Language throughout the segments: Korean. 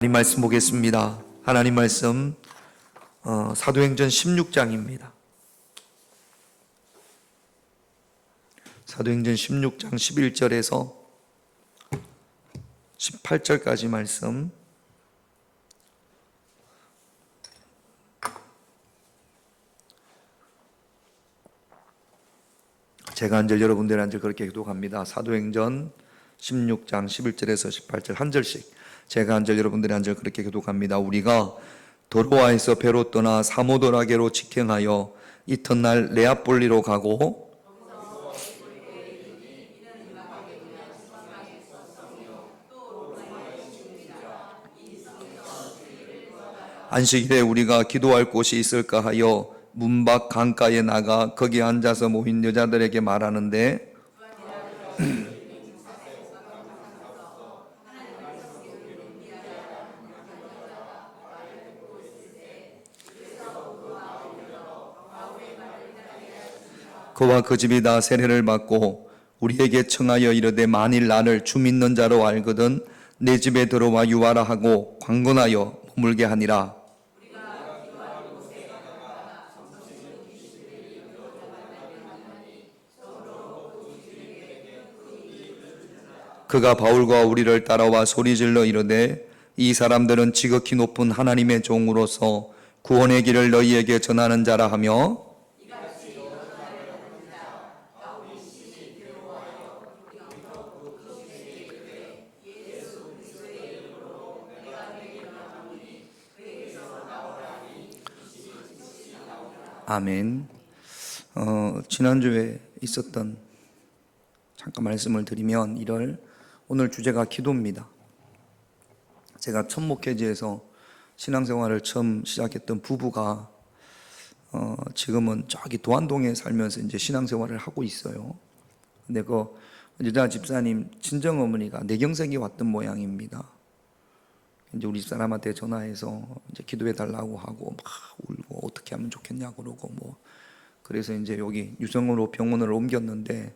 하나님 말씀 보겠습니다. 하나님 말씀 사도행전 16장입니다. 사도행전 16장 11절에서 18절까지 말씀. 제가 한 절 여러분들 한 절 그렇게 기도합니다. 사도행전 16장 11절에서 18절 한 절씩 제가 한 절 여러분들이 한 절 그렇게 교독합니다. 우리가 도로아에서 배로 떠나 사모도라게로 직행하여 이튿날 레아폴리로 가고 안식일에 우리가 기도할 곳이 있을까 하여 문 밖 강가에 나가 거기 앉아서 모인 여자들에게 말하는데 그와 그 집이 다 세례를 받고 우리에게 청하여 이르되 만일 나를 주 믿는 자로 알거든 내 집에 들어와 유하라 하고 강권하여 머물게 하니라. 그가 바울과 우리를 따라와 소리질러 이르되 이 사람들은 지극히 높은 하나님의 종으로서 구원의 길을 너희에게 전하는 자라 하며 아멘. 지난주에 있었던 잠깐 말씀을 드리면 오늘 주제가 기도입니다. 제가 첫 목회지에서 신앙생활을 처음 시작했던 부부가 지금은 저기 도안동에 살면서 이제 신앙생활을 하고 있어요. 근데 그 여자 집사님 친정 어머니가 뇌경색이 왔던 모양입니다. 이제 우리 집사람한테 전화해서 이제 기도해 달라고 하고 막 울고 어떻게 하면 좋겠냐 그러고 그래서 이제 여기 유성으로 병원을 옮겼는데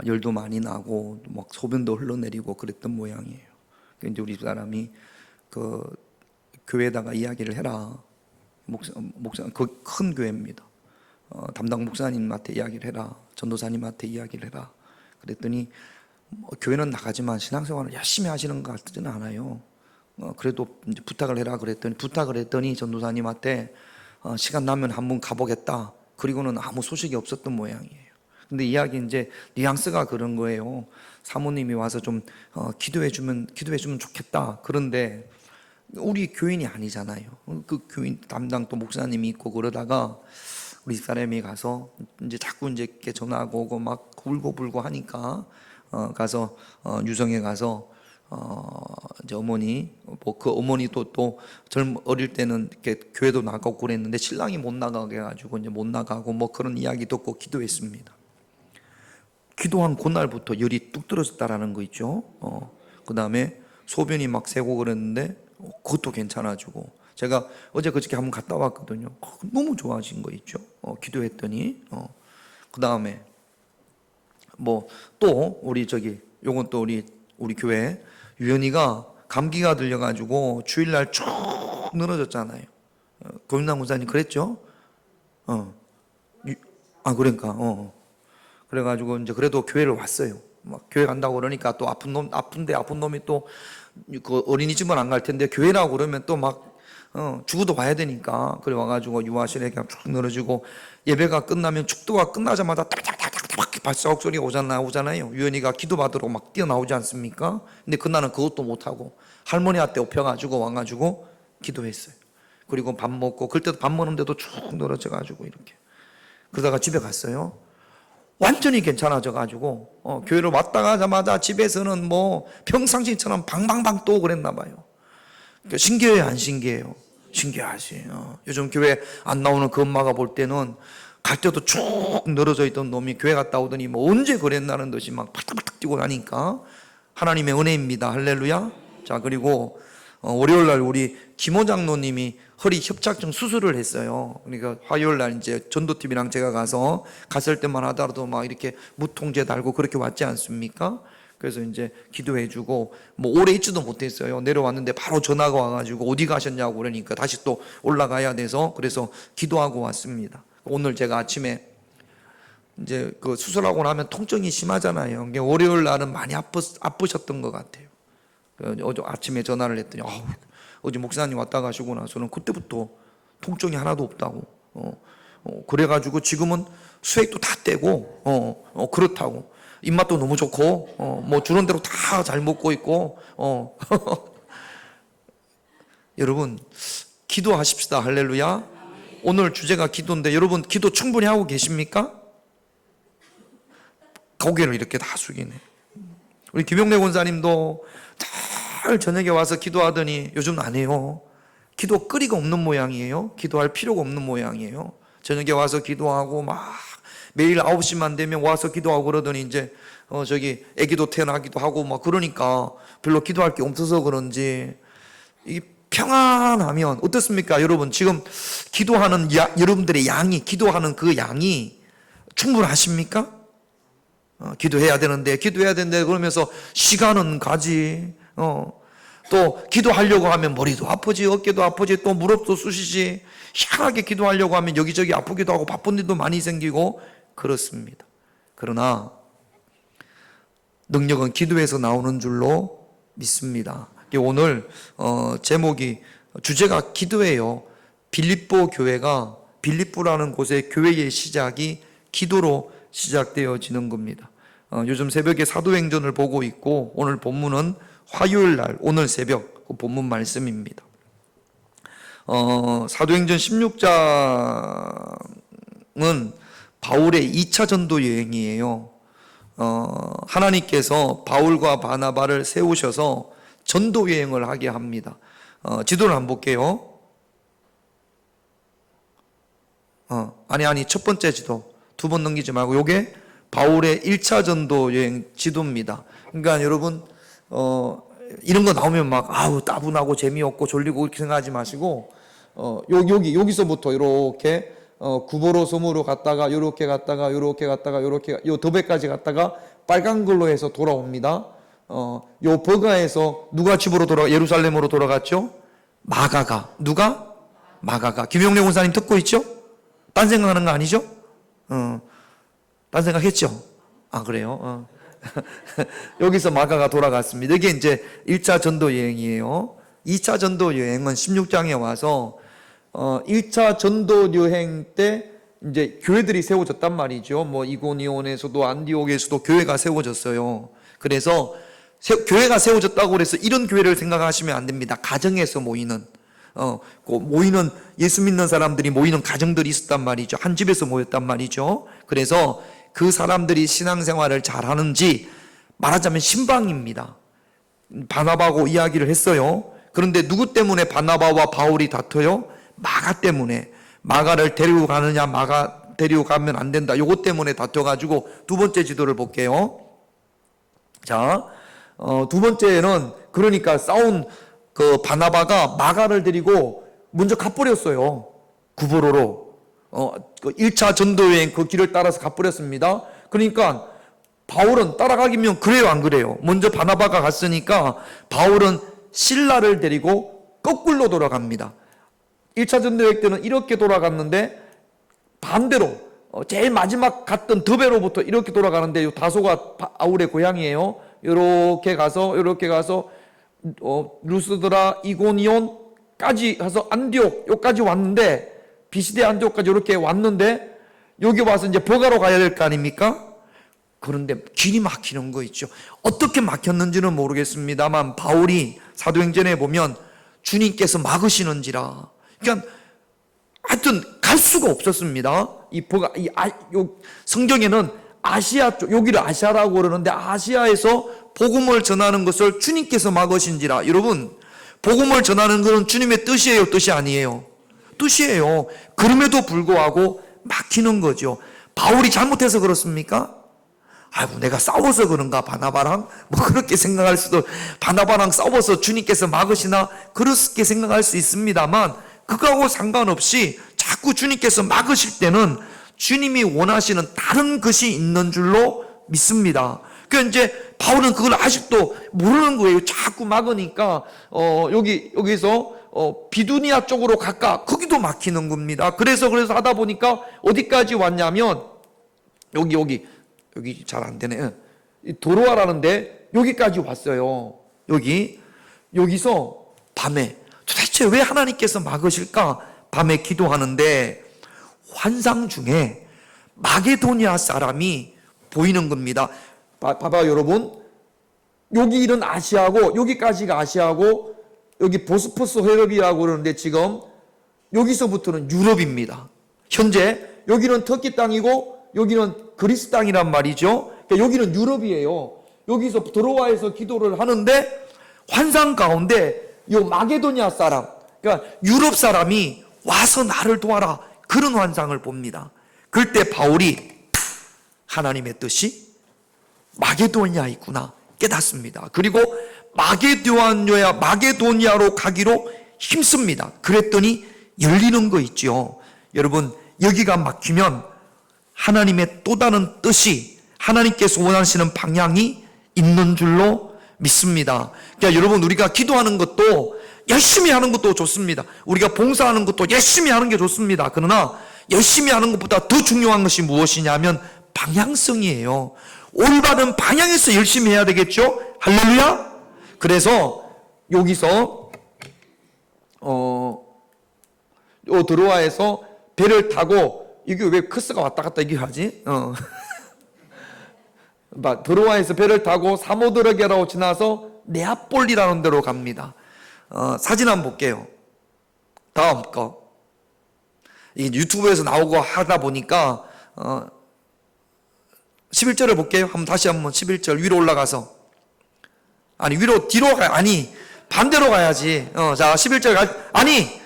열도 많이 나고 막 소변도 흘러내리고 그랬던 모양이에요. 이제 우리 집사람이 그 교회에다가 이야기를 해라. 목사 그 큰 교회입니다. 담당 목사님한테 이야기를 해라. 전도사님한테 이야기를 해라. 그랬더니 교회는 나가지만 신앙생활을 열심히 하시는 것 같지는 않아요. 그래도 이제 부탁을 했더니 전도사님한테 시간 나면 한번 가보겠다. 그리고는 아무 소식이 없었던 모양이에요. 근데 이야기 이제 뉘앙스가 그런 거예요. 사모님이 와서 좀 기도해주면 좋겠다. 그런데 우리 교인이 아니잖아요. 그 교인 담당 또 목사님이 있고 그러다가 우리 집사람이 가서 이제 자꾸 이제 전화가 오고 막 울고불고 하니까 가서 유성에 가서 이제 어머니 그 어머니도 또 어릴 때는 이렇게 교회도 나가고 그랬는데 신랑이 못 나가게 해가지고 이제 못 나가고 그런 이야기 듣고 기도했습니다. 기도한 그날부터 열이 뚝 떨어졌다라는 거 있죠. 그 다음에 소변이 막 새고 그랬는데 그것도 괜찮아지고 제가 어제 그저께 한번 갔다 왔거든요. 너무 좋아진 거 있죠. 기도했더니 그 다음에 또 우리 요건 또 우리 교회 유연이가 감기가 들려가지고 주일날 쭉 늘어졌잖아요. 고민남 군사님 그랬죠? 그래가지고 이제 그래도 교회를 왔어요. 막 교회 간다고 그러니까 또 아픈 놈이 또 그 어린이집은 안 갈 텐데 교회라고 그러면 또 막 죽어도 와야 되니까 그래 와가지고 유아실에 그냥 쭉 늘어지고 예배가 끝나면 축도가 끝나자마자 딱딱딱딱 발사옥 소리가 오잖아요. 유연이가 기도받으러 막 뛰어나오지 않습니까? 근데 그날은 그것도 못하고 할머니한테 업혀가지고 와가지고 기도했어요. 그리고 밥 먹고 그때도 밥 먹는데도 쭉 늘어져가지고 이렇게 그러다가 집에 갔어요. 완전히 괜찮아져가지고 교회를 왔다 가자마자 집에서는 평상시처럼 방방방 또 그랬나 봐요. 그러니까 신기해요, 안 신기해요? 신기하지. 요즘 교회 안 나오는 그 엄마가 볼 때는 갈 때도 쭉 늘어져 있던 놈이 교회 갔다 오더니 언제 그랬나는 듯이 막 팔딱팔딱 뛰고 나니까 하나님의 은혜입니다. 할렐루야. 자, 그리고 월요일날 우리 김호 장로님이 허리 협착증 수술을 했어요. 그러니까 화요일날 이제 전도팀이랑 제가 갔을 때만 하더라도 막 이렇게 무통제 달고 그렇게 왔지 않습니까? 그래서 이제 기도해주고 뭐 오래 있지도 못했어요. 내려왔는데 바로 전화가 와가지고 어디 가셨냐고 그러니까 다시 또 올라가야 돼서 그래서 기도하고 왔습니다. 오늘 제가 아침에 이제 그 수술하고 나면 통증이 심하잖아요. 월요일 날은 많이 아프셨던 것 같아요. 어제 아침에 전화를 했더니 어제 목사님 왔다 가시고 나서는 그때부터 통증이 하나도 없다고. 그래가지고 지금은 수액도 다 떼고 그렇다고. 입맛도 너무 좋고 뭐 주는 대로 다 잘 먹고 있고 여러분 기도하십시다. 할렐루야. 오늘 주제가 기도인데 여러분 기도 충분히 하고 계십니까? 고개를 이렇게 다 숙이네. 우리 김용래 권사님도 잘 저녁에 와서 기도하더니 요즘 안 해요. 기도 끓이가 없는 모양이에요. 기도할 필요가 없는 모양이에요. 저녁에 와서 기도하고 막 매일 9시만 되면 와서 기도하고 그러더니 이제 저기 애기도 태어나기도 하고 막 그러니까 별로 기도할 게 없어서 그런지 이 평안하면 어떻습니까? 여러분 지금 기도하는 여러분들의 양이 기도하는 그 양이 충분하십니까? 기도해야 되는데 그러면서 시간은 가지. 또 기도하려고 하면 머리도 아프지 어깨도 아프지 또 무릎도 쑤시지. 희한하게 기도하려고 하면 여기저기 아프기도 하고 바쁜 일도 많이 생기고 그렇습니다. 그러나 능력은 기도에서 나오는 줄로 믿습니다. 오늘 주제가 기도예요. 빌립보 교회가 빌립보라는 곳의 교회의 시작이 기도로 시작되어지는 겁니다. 요즘 새벽에 사도행전을 보고 있고 오늘 본문은 화요일 날 오늘 새벽 그 본문 말씀입니다. 사도행전 16장은 바울의 2차 전도 여행이에요. 하나님께서 바울과 바나바를 세우셔서 전도 여행을 하게 합니다. 지도를 한번 볼게요. 아니 첫 번째 지도 두 번 넘기지 말고 요게 바울의 1차 전도 여행 지도입니다. 그러니까 여러분 이런 거 나오면 막 따분하고 재미없고 졸리고 이렇게 생각하지 마시고 여기서부터 이렇게 구보로 섬으로 갔다가 요렇게 갔다가 요 더베까지 갔다가 빨간 걸로 해서 돌아옵니다. 요 버가에서 누가 집으로 예루살렘으로 돌아갔죠? 마가가. 누가? 마가가. 김용래 권사님 듣고 있죠? 딴 생각하는 거 아니죠? 딴 생각했죠? 그래요? 여기서 마가가 돌아갔습니다. 이게 이제 1차 전도 여행이에요. 2차 전도 여행은 16장에 와서 1차 전도 여행 때 이제 교회들이 세워졌단 말이죠. 뭐 이고니온에서도 안디옥에서도 교회가 세워졌어요. 그래서 교회가 세워졌다고 해서 이런 교회를 생각하시면 안 됩니다. 가정에서 모이는 예수 믿는 사람들이 모이는 가정들이 있었단 말이죠. 한 집에서 모였단 말이죠. 그래서 그 사람들이 신앙생활을 잘하는지 말하자면 신방입니다. 바나바하고 이야기를 했어요. 그런데 누구 때문에 바나바와 바울이 다퉈요? 마가 때문에. 마가를 데리고 가느냐 마가 데리고 가면 안 된다. 요것 때문에 다퉈가지고 두 번째 지도를 볼게요. 자, 두 번째는 그러니까 싸운 그 바나바가 마가를 데리고 먼저 가버렸어요. 구보로로. 1차 전도여행 그 길을 따라서 가버렸습니다. 그러니까 바울은 따라가기면 그래요 안 그래요? 먼저 바나바가 갔으니까 바울은 실라를 데리고 거꾸로 돌아갑니다. 1차 전도여행 때는 이렇게 돌아갔는데 반대로 제일 마지막 갔던 더베로부터 이렇게 돌아가는데 이 다소가 바울의 고향이에요. 이렇게 가서 루스드라 이고니온까지 가서 안디옥 여기까지 왔는데 비시대 안디옥까지 이렇게 왔는데 여기 와서 이제 버가로 가야 될 거 아닙니까? 그런데 길이 막히는 거 있죠. 어떻게 막혔는지는 모르겠습니다만 바울이 사도행전에 보면 주님께서 막으시는지라. 그러니까 하여튼 갈 수가 없었습니다. 성경에는 아시아 쪽, 여기를 아시아라고 그러는데 아시아에서 복음을 전하는 것을 주님께서 막으신지라. 여러분, 복음을 전하는 것은 주님의 뜻이에요, 뜻이 아니에요? 뜻이에요. 그럼에도 불구하고 막히는 거죠. 바울이 잘못해서 그렇습니까? 내가 싸워서 그런가, 바나바랑? 그렇게 생각할 수도, 바나바랑 싸워서 주님께서 막으시나? 그렇게 생각할 수 있습니다만, 그거하고 상관없이 자꾸 주님께서 막으실 때는 주님이 원하시는 다른 것이 있는 줄로 믿습니다. 그 이제 바울은 그걸 아직도 모르는 거예요. 자꾸 막으니까 여기서 비두니아 쪽으로 갈까? 거기도 막히는 겁니다. 그래서 하다 보니까 어디까지 왔냐면 여기 잘 안 되네. 도로아라는데 여기까지 왔어요. 여기서 밤에 도대체 왜 하나님께서 막으실까? 밤에 기도하는데 환상 중에 마게도니아 사람이 보이는 겁니다. 봐봐요, 여러분. 여기는 아시아고 여기까지가 아시아고 여기 보스포스 해협이라고 그러는데 지금 여기서부터는 유럽입니다. 현재 여기는 터키 땅이고 여기는 그리스 땅이란 말이죠. 그러니까 여기는 유럽이에요. 여기서 도로아에서 기도를 하는데 환상 가운데 이 마게도니아 사람, 그러니까 유럽 사람이 와서 나를 도와라, 그런 환상을 봅니다. 그때 바울이 하나님의 뜻이 마게도니아에 있구나 깨닫습니다. 그리고 마게도니아로 가기로 힘씁니다. 그랬더니 열리는 거 있죠. 여러분, 여기가 막히면 하나님의 또 다른 뜻이, 하나님께서 원하시는 방향이 있는 줄로 믿습니다. 그러니까 여러분, 우리가 기도하는 것도 열심히 하는 것도 좋습니다. 우리가 봉사하는 것도 열심히 하는 게 좋습니다. 그러나 열심히 하는 것보다 더 중요한 것이 무엇이냐면 방향성이에요. 올바른 방향에서 열심히 해야 되겠죠? 할렐루야? 그래서 여기서 드로아에서 배를 타고, 이게 왜 크스가 왔다 갔다 이게 하지? 드로아에서 배를 타고 사모드라게로 지나서 네아폴리라는 데로 갑니다. 사진 한번 볼게요. 다음 거. 이게 유튜브에서 나오고 하다 보니까 11절을 볼게요. 다시 한번 11절 위로 올라가서, 뒤로 반대로 가야지. 자, 11절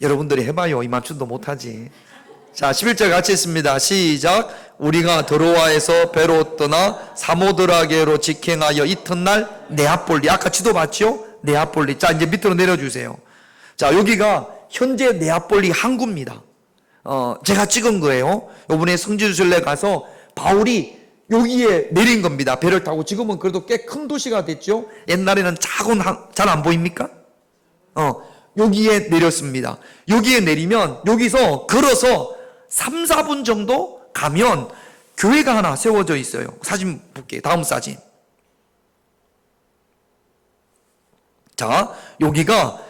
여러분들이 해봐요. 이만춘도 못하지. 자, 11절 같이 했습니다. 시작. 우리가 드로아에서 배로 떠나 사모드라게로 직행하여 이튿날 네아폴리. 아까 지도 봤죠? 네아폴리. 자, 이제 밑으로 내려주세요. 자, 여기가 현재 네아폴리 항구입니다. 제가 찍은 거예요. 요번에 성지순례 가서 바울이 여기에 내린 겁니다. 배를 타고. 지금은 그래도 꽤 큰 도시가 됐죠. 옛날에는 작은, 잘 안 보입니까? 여기에 내렸습니다. 여기에 내리면 여기서 걸어서 3, 4분 정도 가면 교회가 하나 세워져 있어요. 사진 볼게요. 다음 사진. 자, 여기가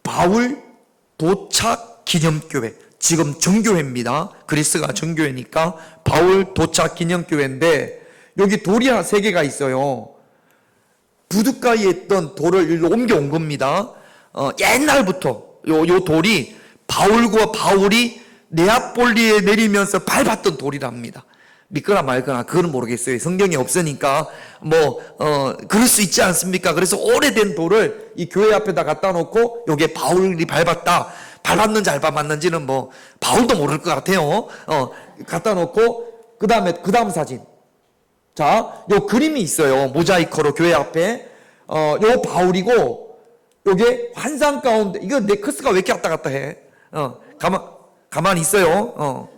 바울 도착 기념교회. 지금 정교회입니다. 그리스가 정교회니까 바울 도착 기념교회인데 여기 돌이 3개가 있어요. 부둣가에 있던 돌을 일로 옮겨온 겁니다. 옛날부터 요 돌이 바울이 네아폴리에 내리면서 밟았던 돌이랍니다. 믿거나 말거나 그건 모르겠어요. 성경이 없으니까 그럴 수 있지 않습니까? 그래서 오래된 돌을 이 교회 앞에다 갖다 놓고 요게 바울이 밟았는지 안 밟았는지는 바울도 모를 것 같아요. 갖다 놓고 그 다음 사진. 자, 요 그림이 있어요. 모자이크로 교회 앞에. 요 바울이고 요게 환상 가운데, 이거 넥크스가 왜 이렇게 왔다 갔다 해? 가만히 있어요.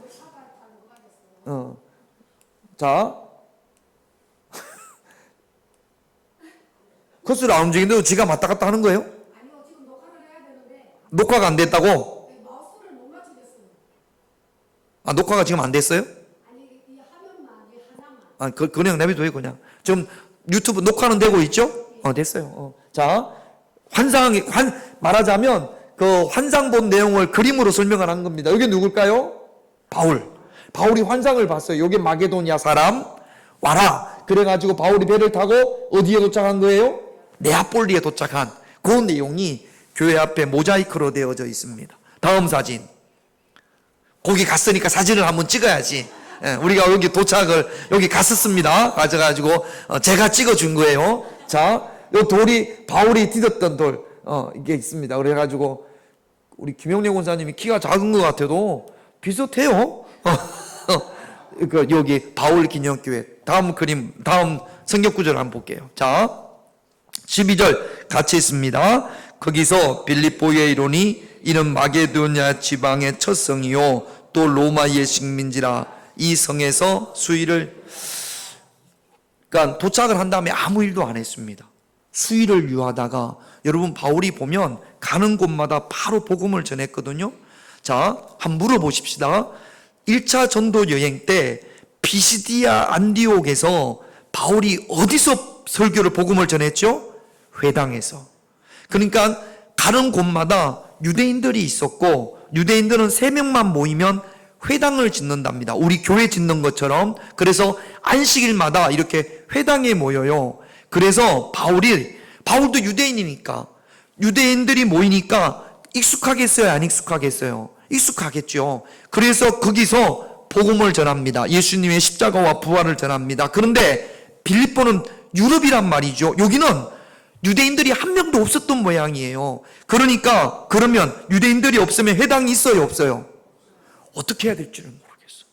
자. 커스를 안 움직이는데 지가 왔다 갔다 하는 거예요? 아니요, 지금 녹화를 해야 되는데. 녹화가 안 됐다고? 네, 마우스를 못 맞추겠어요. 녹화가 지금 안 됐어요? 아니, 이 화면만, 이 하나만. 그냥 내비둬요, 그냥. 지금 유튜브 녹화는 되고 있죠? 됐어요. 자, 말하자면 그 환상 본 내용을 그림으로 설명을 한 겁니다. 여기 누굴까요? 바울이 환상을 봤어요. 여기 마게도니아 사람 와라. 그래가지고 바울이 배를 타고 어디에 도착한 거예요? 네아폴리에 도착한 그 내용이 교회 앞에 모자이크로 되어져 있습니다. 다음 사진. 거기 갔으니까 사진을 한번 찍어야지. 우리가 여기 여기 갔었습니다. 가져가지고 제가 찍어준 거예요. 자, 요 돌이 바울이 디뎠던 돌, 이게 있습니다. 그래가지고 우리 김영래 권사님이 키가 작은 것 같아도 비슷해요. 여기 바울 기념교회. 다음 성경 구절 한번 볼게요. 자, 12절 같이 있습니다. 거기서 빌립보에 이르니 이는 마게도냐 지방의 첫 성이요 또 로마의 식민지라. 이 성에서 수일을, 그러니까 도착을 한 다음에 아무 일도 안 했습니다. 수일을 유하다가, 여러분 바울이 보면 가는 곳마다 바로 복음을 전했거든요. 자, 한번 물어보십시다. 1차 전도 여행 때 피시디아 안디옥에서 바울이 어디서 설교를 복음을 전했죠? 회당에서. 그러니까 가는 곳마다 유대인들이 있었고, 유대인들은 3명만 모이면 회당을 짓는답니다. 우리 교회 짓는 것처럼. 그래서 안식일마다 이렇게 회당에 모여요. 그래서 바울도 유대인이니까, 유대인들이 모이니까 익숙하겠어요, 안 익숙하겠어요? 익숙하겠죠. 그래서 거기서 복음을 전합니다. 예수님의 십자가와 부활을 전합니다. 그런데 빌립보는 유럽이란 말이죠. 여기는 유대인들이 한 명도 없었던 모양이에요. 그러니까 그러면 유대인들이 없으면 회당이 있어요, 없어요? 어떻게 해야 될지를 모르겠어.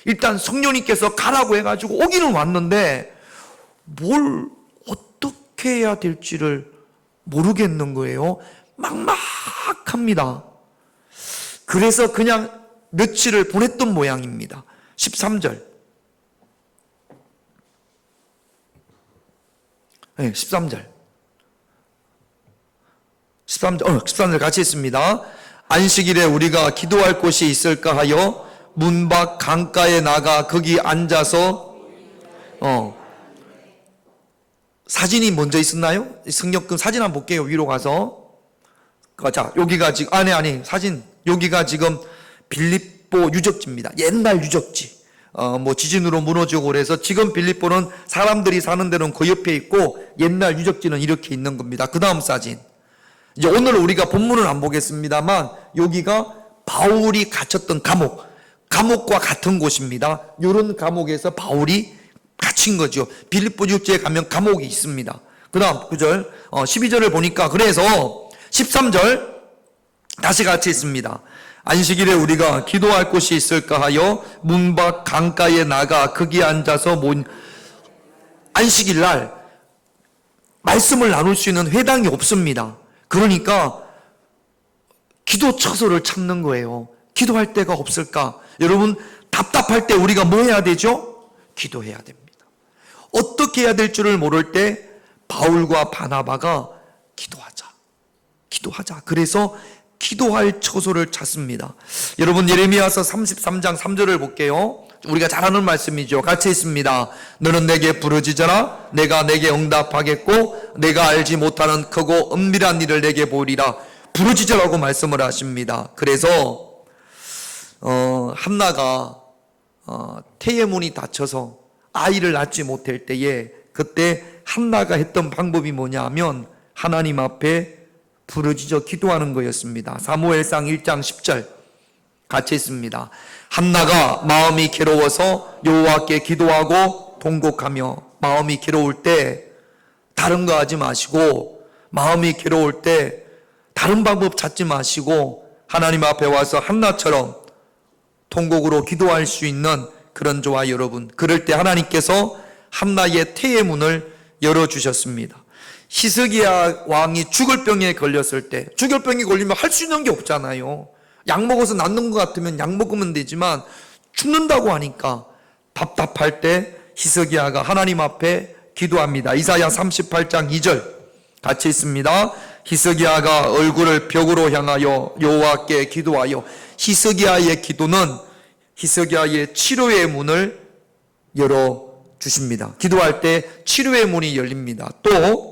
일단 성령님께서 가라고 해가지고 오기는 왔는데 뭘 어떻게 해야 될지를 모르겠는 거예요. 막막합니다. 그래서 그냥 며칠을 보냈던 모양입니다. 13절. 네, 13절. 13절 같이 있습니다. 안식일에 우리가 기도할 곳이 있을까 하여 문 밖 강가에 나가 거기 앉아서 사진이 먼저 있었나요? 성경금 사진 한번 볼게요. 위로 가서. 자, 여기가 지금 사진. 여기가 지금 빌립보 유적지입니다. 옛날 유적지. 지진으로 무너지고 그래서 지금 빌립보는 사람들이 사는 데는 그 옆에 있고 옛날 유적지는 이렇게 있는 겁니다. 그 다음 사진. 이제 오늘 우리가 본문을 안 보겠습니다만 여기가 바울이 갇혔던 감옥과 같은 곳입니다. 이런 감옥에서 바울이 갇힌 거죠. 빌립보 유적지에 가면 감옥이 있습니다. 그 다음 9절, 12절을 보니까 그래서 13절 다시 같이 있습니다. 안식일에 우리가 기도할 곳이 있을까 하여 문 밖 강가에 나가 거기 앉아서 안식일 날 말씀을 나눌 수 있는 회당이 없습니다. 그러니까 기도 처소를 찾는 거예요. 기도할 데가 없을까? 여러분 답답할 때 우리가 뭐 해야 되죠? 기도해야 됩니다. 어떻게 해야 될 줄을 모를 때 바울과 바나바가 기도하자. 그래서 기도할 처소를 찾습니다. 여러분 예레미야서 33장 3절을 볼게요. 우리가 잘 아는 말씀이죠. 같이 있습니다. 너는 내게 부르짖어라. 내가 내게 응답하겠고 내가 알지 못하는 크고 은밀한 일을 내게 보이리라. 부르짖으라고 말씀을 하십니다. 그래서 한나가 태의 문이 닫혀서 아이를 낳지 못할 때에 그때 한나가 했던 방법이 뭐냐 하면 하나님 앞에 부르짖어 기도하는 거였습니다. 사무엘상 1장 10절 같이 있습니다. 한나가 마음이 괴로워서 여호와께 기도하고 통곡하며, 마음이 괴로울 때 다른 거 하지 마시고, 마음이 괴로울 때 다른 방법 찾지 마시고 하나님 앞에 와서 한나처럼 통곡으로 기도할 수 있는 그런 저와 여러분, 그럴 때 하나님께서 한나의 태의 문을 열어주셨습니다. 히스기야 왕이 죽을 병에 걸렸을 때, 죽을 병에 걸리면 할 수 있는 게 없잖아요. 약 먹어서 낫는 것 같으면 약 먹으면 되지만 죽는다고 하니까 답답할 때 히스기야가 하나님 앞에 기도합니다. 이사야 38장 2절 같이 있습니다. 히스기야가 얼굴을 벽으로 향하여 여호와께 기도하여, 히스기야의 기도는 히스기야의 치료의 문을 열어주십니다. 기도할 때 치료의 문이 열립니다. 또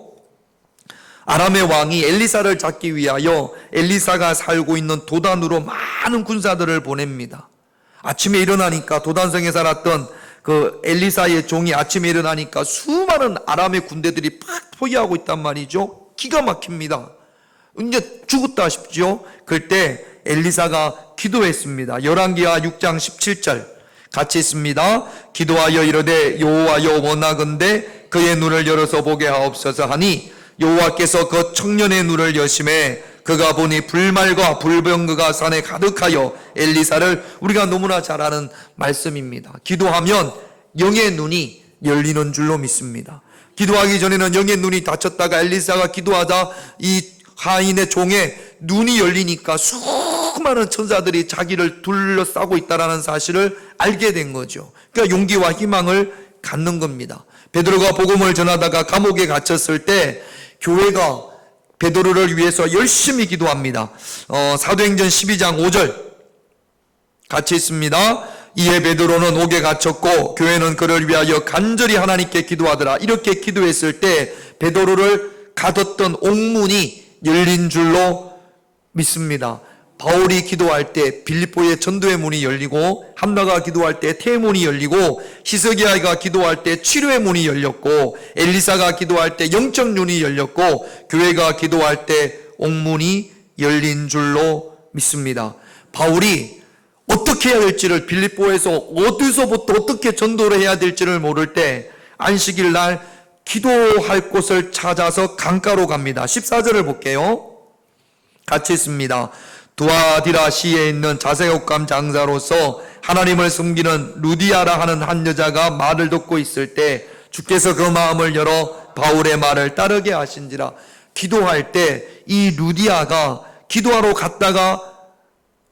아람의 왕이 엘리사를 잡기 위하여 엘리사가 살고 있는 도단으로 많은 군사들을 보냅니다. 아침에 일어나니까 도단성에 살았던 그 엘리사의 종이 아침에 일어나니까 수많은 아람의 군대들이 팍 포위하고 있단 말이죠. 기가 막힙니다. 이제 죽었다 싶죠. 그때 엘리사가 기도했습니다. 열왕기하 6장 17절 같이 있습니다. 기도하여 이르되 여호와여 원하건대 그의 눈을 열어서 보게 하옵소서 하니 여호와께서 그 청년의 눈을 여심해 그가 보니 불말과 불병거가 산에 가득하여, 엘리사를 우리가 너무나 잘 아는 말씀입니다. 기도하면 영의 눈이 열리는 줄로 믿습니다. 기도하기 전에는 영의 눈이 닫혔다가 엘리사가 기도하다 이 하인의 종의 눈이 열리니까 수많은 천사들이 자기를 둘러싸고 있다는 사실을 알게 된 거죠. 그러니까 용기와 희망을 갖는 겁니다. 베드로가 복음을 전하다가 감옥에 갇혔을 때 교회가 베드로를 위해서 열심히 기도합니다. 사도행전 12장 5절 같이 있습니다. 이에 베드로는 옥에 갇혔고 교회는 그를 위하여 간절히 하나님께 기도하더라. 이렇게 기도했을 때 베드로를 가뒀던 옥문이 열린 줄로 믿습니다. 바울이 기도할 때 빌립보의 전도의 문이 열리고, 한나가 기도할 때 태문이 열리고, 히스기야가 기도할 때 치료의 문이 열렸고, 엘리사가 기도할 때 영적 눈이 열렸고, 교회가 기도할 때 옥문이 열린 줄로 믿습니다. 바울이 어떻게 해야 될지를, 빌립보에서 어디서부터 어떻게 전도를 해야 될지를 모를 때 안식일 날 기도할 곳을 찾아서 강가로 갑니다. 14절을 볼게요. 같이 있습니다. 두아디라 시에 있는 자색옷감 장사로서 하나님을 숨기는 루디아라 하는 한 여자가 말을 듣고 있을 때 주께서 그 마음을 열어 바울의 말을 따르게 하신지라. 기도할 때 이 루디아가 기도하러 갔다가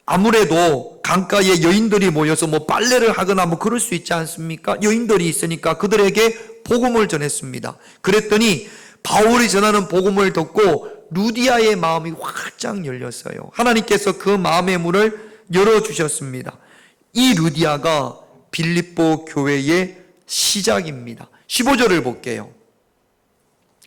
아무래도 강가에 여인들이 모여서 빨래를 하거나 그럴 수 있지 않습니까? 여인들이 있으니까 그들에게 복음을 전했습니다. 그랬더니 바울이 전하는 복음을 듣고 루디아의 마음이 활짝 열렸어요. 하나님께서 그 마음의 문을 열어주셨습니다. 이 루디아가 빌립보 교회의 시작입니다. 15절을 볼게요.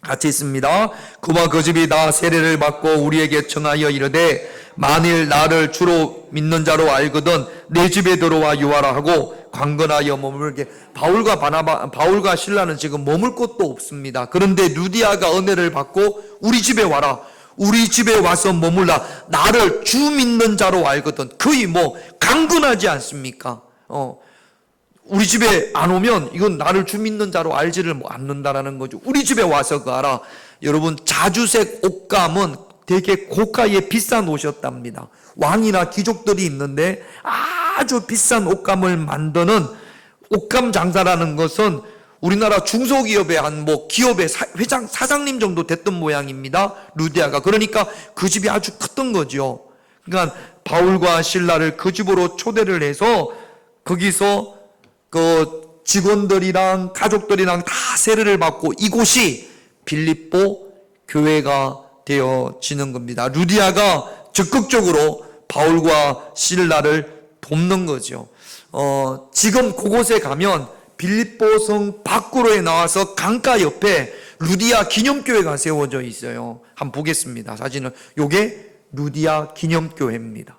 같이 있습니다. 그와 그 집이 다 세례를 받고 우리에게 청하여 이르되 만일 나를 주로 믿는 자로 알거든 내 집에 들어와 유하라 하고 강건하여 머물게. 바울과 실라는 지금 머물 곳도 없습니다. 그런데 루디아가 은혜를 받고 우리 집에 와라, 우리 집에 와서 머물라, 나를 주 믿는 자로 알거든. 거의 강건하지 않습니까? 우리 집에 안 오면 이건 나를 주 믿는 자로 알지를 않는다라는 거죠. 우리 집에 와서 가라. 여러분, 자주색 옷감은 되게 고가의 비싼 옷이었답니다. 왕이나 귀족들이 있는데 아주 비싼 옷감을 만드는 옷감 장사라는 것은 우리나라 중소기업의 기업의 회장, 사장님 정도 됐던 모양입니다. 루디아가. 그러니까 그 집이 아주 컸던 거죠. 그러니까 바울과 실라를 그 집으로 초대를 해서 거기서 그 직원들이랑 가족들이랑 다 세례를 받고 이곳이 빌립보 교회가 되어지는 겁니다. 루디아가 적극적으로 바울과 실라를 돕는 거죠. 지금 그곳에 가면 빌립보성 밖으로에 나와서 강가 옆에 루디아 기념교회가 세워져 있어요. 한번 보겠습니다. 사진은. 요게 루디아 기념교회입니다.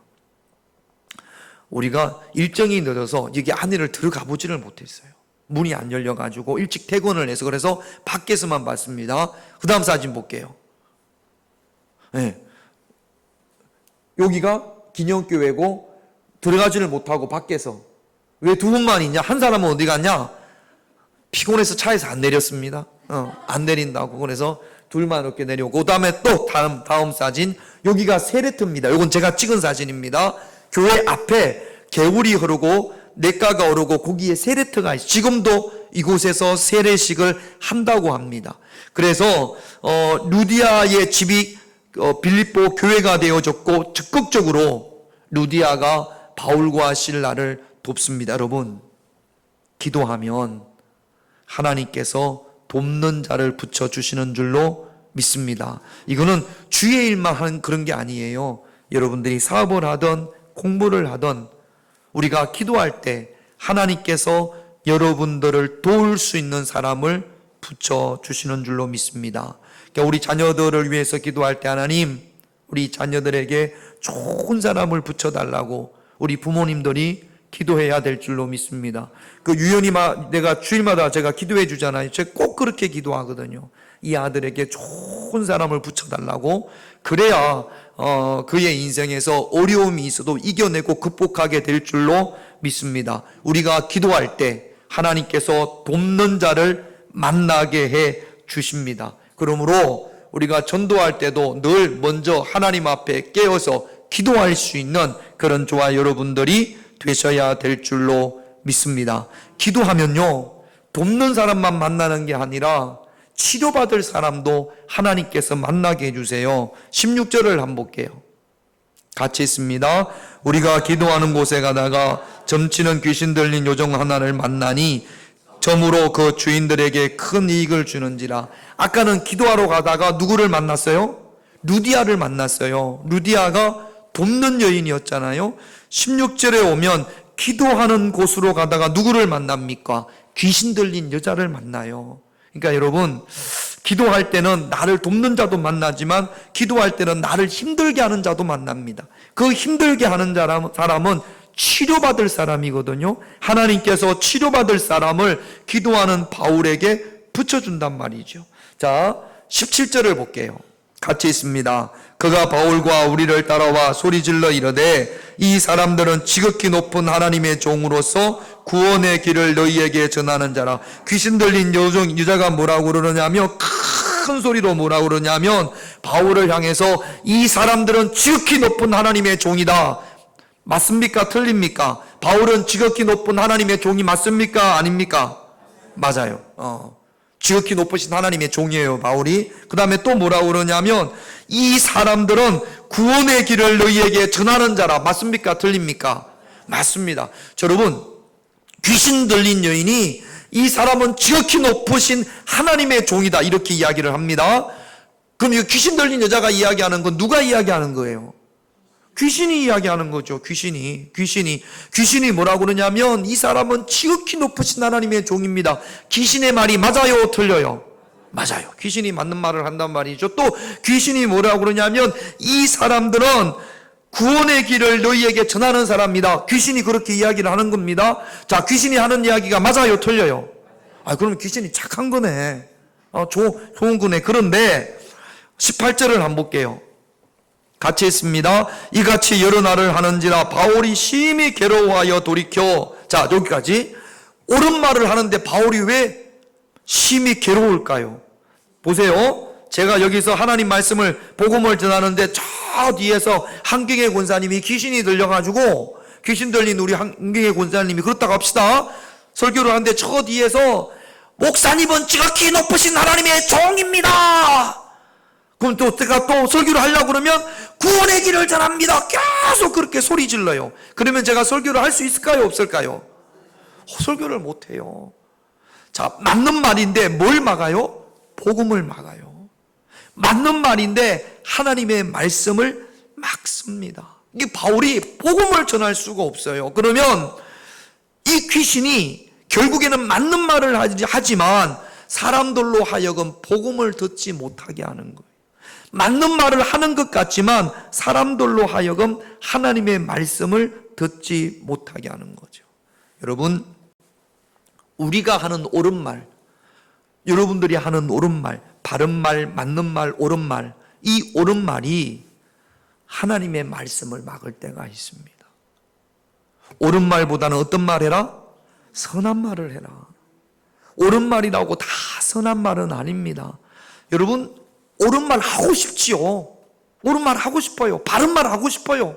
우리가 일정이 늦어서 여기 안에를 들어가 보지를 못했어요. 문이 안 열려가지고 일찍 퇴근을 해서 그래서 밖에서만 봤습니다. 그 다음 사진 볼게요. 네. 여기가 기념교회고 들어가지를 못하고 밖에서. 왜 두 분만 있냐? 한 사람은 어디 갔냐? 피곤해서 차에서 안 내렸습니다. 안 내린다고. 그래서 둘만 이렇게 내려오고. 그 다음에 또 다음 사진. 여기가 세례터입니다. 이건 제가 찍은 사진입니다. 교회 앞에 개울이 흐르고 냇가가 흐르고 거기에 세례터가 있어요. 지금도 이곳에서 세례식을 한다고 합니다. 그래서 루디아의 집이 빌립보 교회가 되어졌고 적극적으로 루디아가 바울과 실라를 돕습니다. 여러분, 기도하면 하나님께서 돕는 자를 붙여주시는 줄로 믿습니다. 이거는 주의 일만 하는 그런 게 아니에요. 여러분들이 사업을 하든 공부를 하든 우리가 기도할 때 하나님께서 여러분들을 도울 수 있는 사람을 붙여주시는 줄로 믿습니다. 그러니까 우리 자녀들을 위해서 기도할 때 하나님, 우리 자녀들에게 좋은 사람을 붙여달라고 우리 부모님들이 기도해야 될 줄로 믿습니다. 그 유연히 내가 주일마다 제가 기도해 주잖아요. 제가 꼭 그렇게 기도하거든요. 이 아들에게 좋은 사람을 붙여달라고. 그래야 그의 인생에서 어려움이 있어도 이겨내고 극복하게 될 줄로 믿습니다. 우리가 기도할 때 하나님께서 돕는 자를 만나게 해 주십니다. 그러므로 우리가 전도할 때도 늘 먼저 하나님 앞에 깨어서 기도할 수 있는 그런 저와 여러분들이 되셔야 될 줄로 믿습니다. 기도하면요, 돕는 사람만 만나는 게 아니라 치료받을 사람도 하나님께서 만나게 해주세요. 16절을 한번 볼게요. 같이 있습니다. 우리가 기도하는 곳에 가다가 점치는 귀신 들린 요정 하나를 만나니 점으로 그 주인들에게 큰 이익을 주는지라. 아까는 기도하러 가다가 누구를 만났어요? 루디아를 만났어요. 루디아가 돕는 여인이었잖아요. 16절에 오면 기도하는 곳으로 가다가 누구를 만납니까? 귀신 들린 여자를 만나요. 그러니까 여러분, 기도할 때는 나를 돕는 자도 만나지만 기도할 때는 나를 힘들게 하는 자도 만납니다. 그 힘들게 하는 사람은 치료받을 사람이거든요. 하나님께서 치료받을 사람을 기도하는 바울에게 붙여준단 말이죠. 자, 17절을 볼게요. 같이 있습니다. 그가 바울과 우리를 따라와 소리질러 이르되 이 사람들은 지극히 높은 하나님의 종으로서 구원의 길을 너희에게 전하는 자라. 귀신 들린 여자가 뭐라고 그러냐면, 큰 소리로 뭐라고 그러냐면, 바울을 향해서 이 사람들은 지극히 높은 하나님의 종이다. 맞습니까? 틀립니까? 바울은 지극히 높은 하나님의 종이 맞습니까? 아닙니까? 맞아요. 지극히 높으신 하나님의 종이에요, 바울이. 그 다음에 또 뭐라고 그러냐면, 이 사람들은 구원의 길을 너희에게 전하는 자라. 맞습니까? 틀립니까? 맞습니다. 자, 여러분, 귀신 들린 여인이 이 사람은 지극히 높으신 하나님의 종이다, 이렇게 이야기를 합니다. 그럼 이 귀신 들린 여자가 이야기하는 건 누가 이야기하는 거예요? 귀신이 이야기하는 거죠. 귀신이 뭐라고 그러냐면, 이 사람은 지극히 높으신 하나님의 종입니다. 귀신의 말이 맞아요, 틀려요? 맞아요. 귀신이 맞는 말을 한단 말이죠. 또 귀신이 뭐라고 그러냐면, 이 사람들은 구원의 길을 너희에게 전하는 사람이다. 귀신이 그렇게 이야기를 하는 겁니다. 자, 귀신이 하는 이야기가 맞아요, 틀려요? 그럼 귀신이 착한 거네. 좋은 거네. 그런데 18절을 한번 볼게요. 같이 있습니다. 이같이 여러 날을 하는지라 바울이 심히 괴로워하여 돌이켜. 자, 여기까지. 옳은 말을 하는데 바울이 왜 심히 괴로울까요? 보세요. 제가 여기서 하나님 말씀을, 복음을 전하는데 저 뒤에서 한경의 권사님이 귀신이 들려가지고, 귀신 들린 우리 한경의 권사님이 그렇다고 합시다. 설교를 하는데 저 뒤에서 목사님은 지극히 높으신 하나님의 종입니다. 그럼 또 제가 또 설교를 하려고 그러면 구원의 길을 전합니다. 계속 그렇게 소리 질러요. 그러면 제가 설교를 할 수 있을까요? 없을까요? 설교를 못해요. 자, 맞는 말인데 뭘 막아요? 복음을 막아요. 맞는 말인데 하나님의 말씀을 막습니다. 이게 바울이 복음을 전할 수가 없어요. 그러면 이 귀신이 결국에는 맞는 말을 하지만 사람들로 하여금 복음을 듣지 못하게 하는 거예요. 맞는 말을 하는 것 같지만 사람들로 하여금 하나님의 말씀을 듣지 못하게 하는 거죠. 여러분, 우리가 하는 옳은 말, 여러분들이 하는 옳은 말, 바른 말, 맞는 말, 옳은 말, 이 옳은 말이 하나님의 말씀을 막을 때가 있습니다. 옳은 말보다는 어떤 말 해라? 선한 말을 해라. 옳은 말이라고 다 선한 말은 아닙니다. 여러분, 옳은 말 하고 싶지요. 옳은 말 하고 싶어요. 바른 말 하고 싶어요.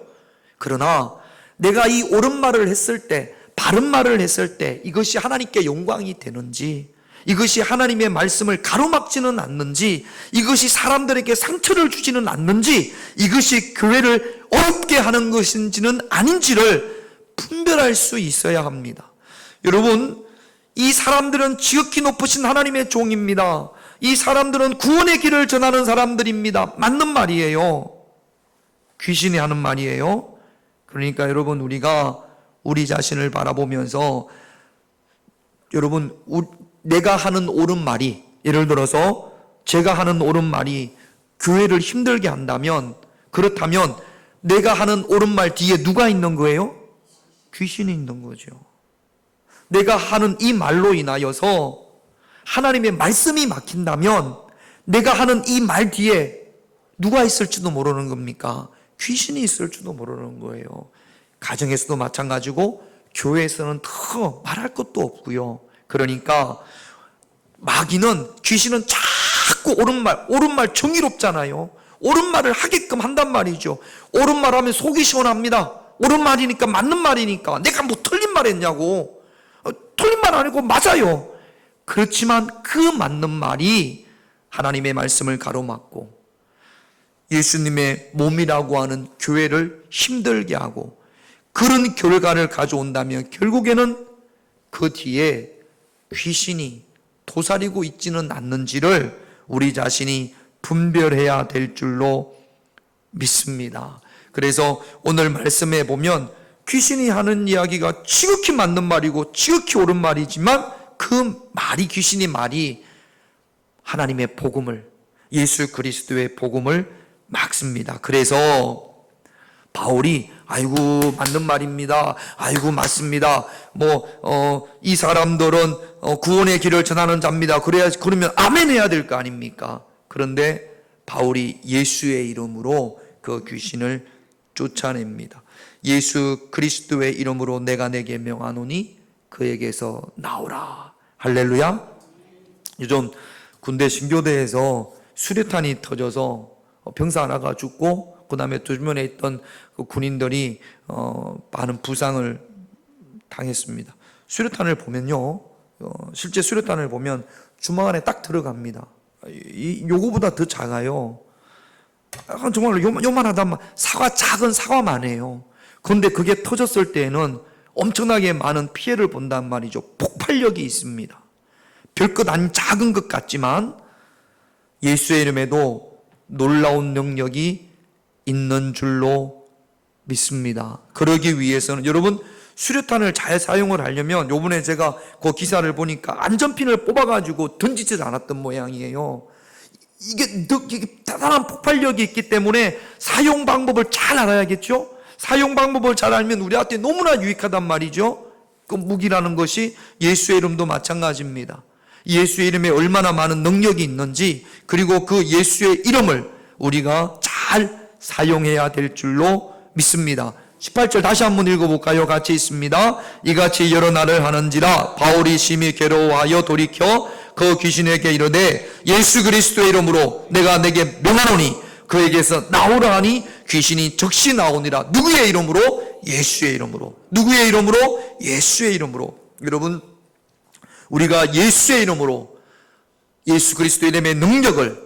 그러나 내가 이 옳은 말을 했을 때, 바른 말을 했을 때 이것이 하나님께 영광이 되는지, 이것이 하나님의 말씀을 가로막지는 않는지, 이것이 사람들에게 상처를 주지는 않는지, 이것이 교회를 어렵게 하는 것인지는 아닌지를 분별할 수 있어야 합니다. 여러분, 이 사람들은 지극히 높으신 하나님의 종입니다. 이 사람들은 구원의 길을 전하는 사람들입니다. 맞는 말이에요. 귀신이 하는 말이에요. 그러니까 여러분, 우리가 우리 자신을 바라보면서, 여러분, 내가 하는 옳은 말이, 예를 들어서 제가 하는 옳은 말이 교회를 힘들게 한다면, 그렇다면 내가 하는 옳은 말 뒤에 누가 있는 거예요? 귀신이 있는 거죠. 내가 하는 이 말로 인하여서 하나님의 말씀이 막힌다면 내가 하는 이 말 뒤에 누가 있을지도 모르는 겁니까? 귀신이 있을지도 모르는 거예요. 가정에서도 마찬가지고 교회에서는 더 말할 것도 없고요. 그러니까 마귀는, 귀신은 자꾸 옳은 말 정의롭잖아요. 옳은 말을 하게끔 한단 말이죠. 옳은 말 하면 속이 시원합니다. 옳은 말이니까, 맞는 말이니까. 내가 뭐 틀린 말 했냐고. 틀린 말 아니고 맞아요. 그렇지만 그 맞는 말이 하나님의 말씀을 가로막고, 예수님의 몸이라고 하는 교회를 힘들게 하고 그런 결과를 가져온다면 결국에는 그 뒤에 귀신이 도사리고 있지는 않는지를 우리 자신이 분별해야 될 줄로 믿습니다. 그래서 오늘 말씀에 보면 귀신이 하는 이야기가 지극히 맞는 말이고 지극히 옳은 말이지만 그 말이, 귀신의 말이 하나님의 복음을, 예수 그리스도의 복음을 막습니다. 그래서 바울이 아이고 맞는 말입니다. 아이고 맞습니다. 이 사람들은 구원의 길을 전하는 자입니다. 그러면 아멘 해야 될 거 아닙니까? 그런데 바울이 예수의 이름으로 그 귀신을 쫓아냅니다. 예수 그리스도의 이름으로 내가 내게 명하노니 그에게서 나오라. 할렐루야. 요즘 군대 신교대에서 수류탄이 터져서 병사 하나가 죽고 그 다음에 주변에 있던 그 군인들이 많은 부상을 당했습니다. 수류탄을 보면요, 실제 수류탄을 보면 주먹 안에 딱 들어갑니다. 요거보다 더 작아요. 정말로 요만하다, 작은 사과만 해요. 그런데 그게 터졌을 때에는 엄청나게 많은 피해를 본단 말이죠. 폭발력이 있습니다. 별것 아닌 작은 것 같지만 예수의 이름에도 놀라운 능력이 있는 줄로 믿습니다. 그러기 위해서는 여러분 수류탄을 잘 사용을 하려면 요번에 제가 그 기사를 보니까 안전핀을 뽑아가지고 던지지 않았던 모양이에요. 이게 대단한 폭발력이 있기 때문에 사용 방법을 잘 알아야겠죠? 사용 방법을 잘 알면 우리한테 너무나 유익하단 말이죠. 그 무기라는 것이 예수의 이름도 마찬가지입니다. 예수의 이름에 얼마나 많은 능력이 있는지, 그리고 그 예수의 이름을 우리가 잘 사용해야 될 줄로 믿습니다. 18절 다시 한번 읽어볼까요? 같이 있습니다. 이같이 여러 날을 하는지라 바울이 심히 괴로워하여 돌이켜 그 귀신에게 이르되 예수 그리스도의 이름으로 내가 내게 명하노니 그에게서 나오라 하니 귀신이 즉시 나오니라. 누구의 이름으로? 예수의 이름으로. 누구의 이름으로? 예수의 이름으로. 여러분, 우리가 예수의 이름으로, 예수 그리스도의 이름의 능력을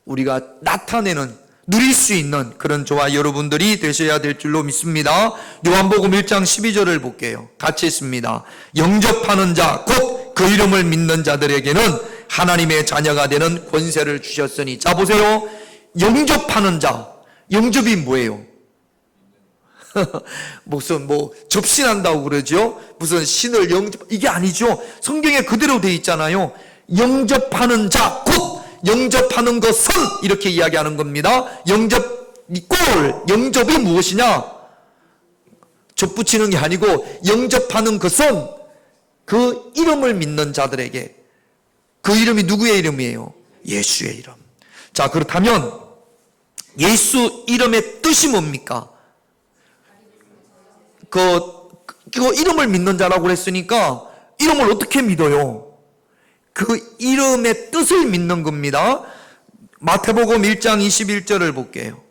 우리가 나타내는, 누릴 수 있는 그런 저와 여러분들이 되셔야 될 줄로 믿습니다. 요한복음 1장 12절을 볼게요. 같이 있습니다. 영접하는 자, 곧 그 이름을 믿는 자들에게는 하나님의 자녀가 되는 권세를 주셨으니. 자, 보세요. 영접하는 자. 영접이 뭐예요? 무슨 접신한다고 그러죠? 무슨 신을 이게 아니죠. 성경에 그대로 되어 있잖아요. 영접하는 자, 곧 영접하는 것은, 이렇게 이야기하는 겁니다. 영접이 무엇이냐? 접붙이는 게 아니고 영접하는 것은 그 이름을 믿는 자들에게. 그 이름이 누구의 이름이에요? 예수의 이름. 자, 그렇다면 예수 이름의 뜻이 뭡니까? 그 이름을 믿는 자라고 그랬으니까 이름을 어떻게 믿어요? 그 이름의 뜻을 믿는 겁니다. 마태복음 1장 21절을 볼게요.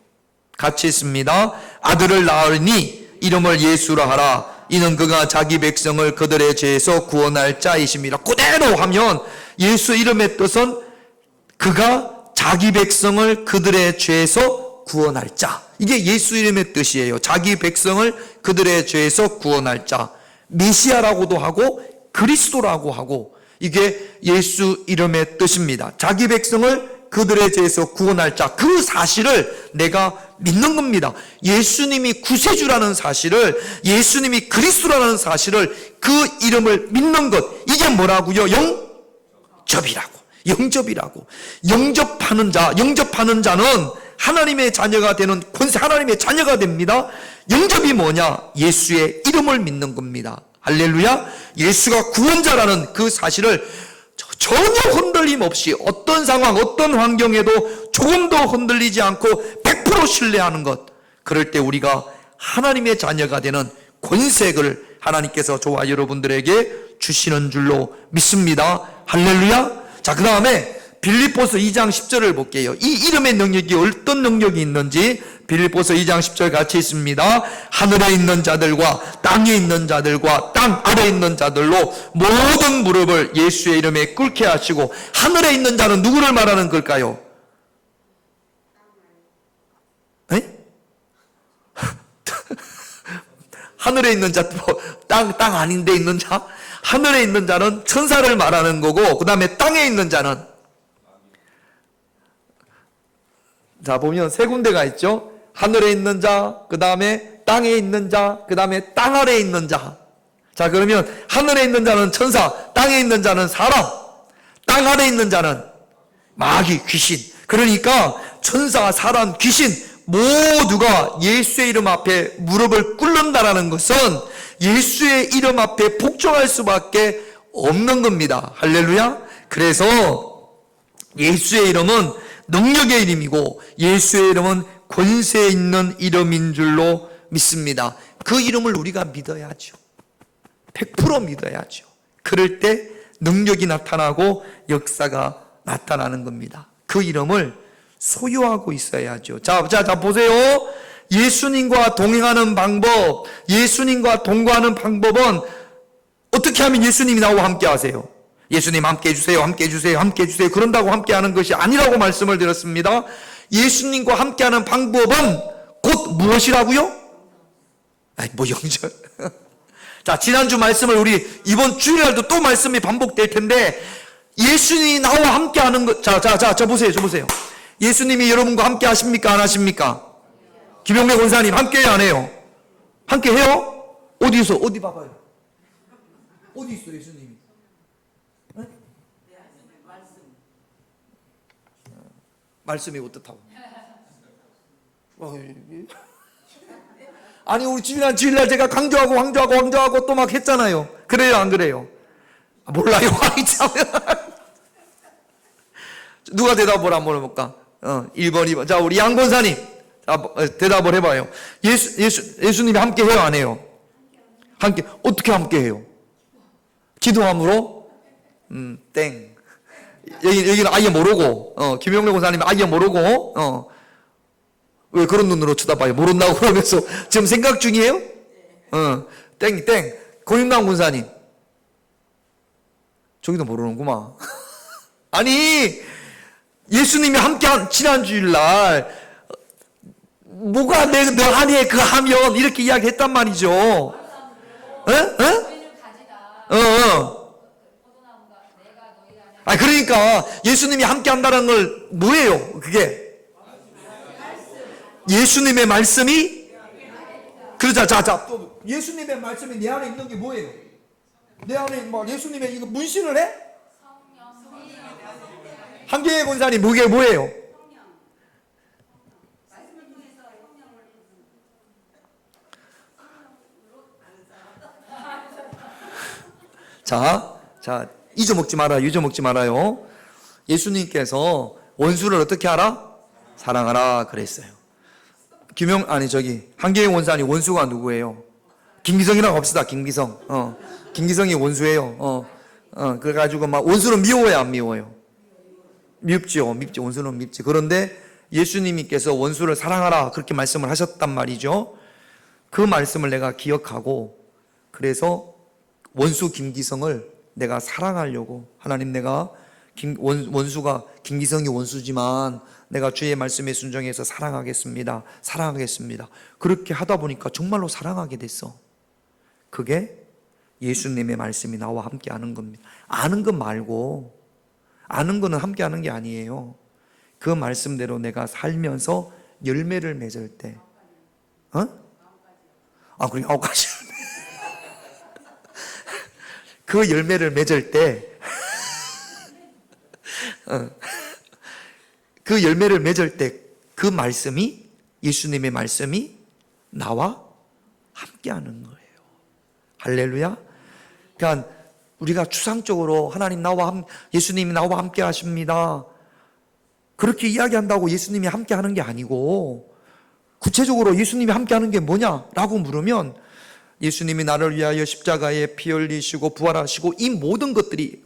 같이 있습니다. 아들을 낳으니 이름을 예수라 하라. 이는 그가 자기 백성을 그들의 죄에서 구원할 자이심이라. 그대로 하면 예수 이름의 뜻은 그가 자기 백성을 그들의 죄에서 구원할 자. 이게 예수 이름의 뜻이에요. 자기 백성을 그들의 죄에서 구원할 자. 메시아라고도 하고 그리스도라고 하고, 이게 예수 이름의 뜻입니다. 자기 백성을 그들의 죄에서 구원할 자. 그 사실을 내가 믿는 겁니다. 예수님이 구세주라는 사실을, 예수님이 그리스도라는 사실을, 그 이름을 믿는 것. 이게 뭐라고요? 영접이라고. 영접하는 자는 하나님의 자녀가 되는 권세, 하나님의 자녀가 됩니다. 영접이 뭐냐? 예수의 이름을 믿는 겁니다. 할렐루야. 예수가 구원자라는 그 사실을 전혀 흔들림 없이, 어떤 상황, 어떤 환경에도 조금도 흔들리지 않고 100% 신뢰하는 것. 그럴 때 우리가 하나님의 자녀가 되는 권세를 하나님께서 저와 여러분들에게 주시는 줄로 믿습니다. 할렐루야. 자, 그 다음에 빌립보서 2장 10절을 볼게요. 이 이름의 능력이 어떤 능력이 있는지 빌립보서 2장 10절 같이 있습니다. 하늘에 있는 자들과 땅에 있는 자들과 땅 아래에 있는 자들로 모든 무릎을 예수의 이름에 꿇게 하시고. 하늘에 있는 자는 누구를 말하는 걸까요? 하늘에 있는 자, 땅 아닌데 있는 자, 하늘에 있는 자는 천사를 말하는 거고, 그 다음에 땅에 있는 자는, 자, 보면 세 군데가 있죠. 하늘에 있는 자, 그 다음에 땅에 있는 자, 그 다음에 땅 아래에 있는 자. 자, 그러면 하늘에 있는 자는 천사, 땅에 있는 자는 사람, 땅 아래에 있는 자는 마귀, 귀신. 그러니까 천사, 사람, 귀신 모두가 예수의 이름 앞에 무릎을 꿇는다라는 것은 예수의 이름 앞에 복종할 수밖에 없는 겁니다. 할렐루야. 그래서 예수의 이름은 능력의 이름이고 예수의 이름은 권세 있는 이름인 줄로 믿습니다. 그 이름을 우리가 믿어야죠. 100% 믿어야죠. 그럴 때 능력이 나타나고 역사가 나타나는 겁니다. 그 이름을 소유하고 있어야죠. 자, 보세요. 예수님과 동행하는 방법, 예수님과 동거하는 방법은 어떻게 하면 예수님이 나와 함께 하세요? 예수님 함께 해주세요, 함께 해주세요, 함께 해주세요. 그런다고 함께 하는 것이 아니라고 말씀을 드렸습니다. 예수님과 함께 하는 방법은 곧 무엇이라고요? 아니, 뭐 영절. 자, 지난주 말씀을 우리 이번 주일날도 또 말씀이 반복될 텐데, 예수님이 나와 함께 하는 것, 저 보세요. 예수님이 여러분과 함께 하십니까? 안 하십니까? 김용래 권사님, 함께 해요, 안 해요? 함께 해요? 어디서? 어디 봐봐요. 어디 있어, 예수님이? 네? 말씀이 어떻다고? 아니, 우리 지난 주일날 제가 강조하고 또 막 했잖아요. 그래요, 안 그래요? 몰라요. 참. 누가 대답을 한번 해볼까? 1번, 2번. 자, 우리 양 권사님. 자, 대답을 해봐요. 예수님이 함께 해요, 안 해요? 함께. 어떻게 함께 해요? 기도함으로? 땡. 여기는 아예 모르고, 김용래 권사님 아예 모르고, 왜 그런 눈으로 쳐다봐요? 모른다고 그러면서 지금 생각 중이에요? 땡. 고윤남 권사님. 저기도 모르는구만. 아니, 예수님이 함께한 지난 주일날 뭐가 내 안에 그 하면 이렇게 이야기했단 말이죠. 아, 그러니까 예수님이 함께한다는 걸 뭐예요? 그게 예수님의 말씀이 그러자. 또 예수님의 말씀이 내 안에 있는 게 뭐예요? 내 안에 뭐 예수님의 이거 문신을 해? 한계의 권사님, 그게 뭐예요? 자, 잊어먹지 말아요. 예수님께서 원수를 어떻게 하라? 사랑하라 그랬어요. 한계의 권사님 원수가 누구예요? 김기성이라고 합시다. 김기성이 원수예요. 그래가지고 막 원수는 미워요, 안 미워요? 밉죠. 원수는 밉지. 그런데 예수님께서 원수를 사랑하라 그렇게 말씀을 하셨단 말이죠. 그 말씀을 내가 기억하고, 그래서 원수 김기성을 내가 사랑하려고, 하나님, 내가 원수가 김기성이 원수지만 내가 주의 말씀에 순종해서 사랑하겠습니다. 그렇게 하다 보니까 정말로 사랑하게 됐어. 그게 예수님의 말씀이 나와 함께 하는 겁니다. 아는 것 말고, 아는 거는 함께 하는 게 아니에요. 그 말씀대로 내가 살면서 열매를 맺을 때, 그래, 9가지. 그 열매를 맺을 때, 그 열매를 맺을 때 그 말씀이, 예수님의 말씀이 나와 함께 하는 거예요. 할렐루야. 그러니까 우리가 추상적으로 예수님이 나와 함께 하십니다, 그렇게 이야기한다고 예수님이 함께 하는 게 아니고, 구체적으로 예수님이 함께 하는 게 뭐냐라고 물으면, 예수님이 나를 위하여 십자가에 피 흘리시고 부활하시고 이 모든 것들이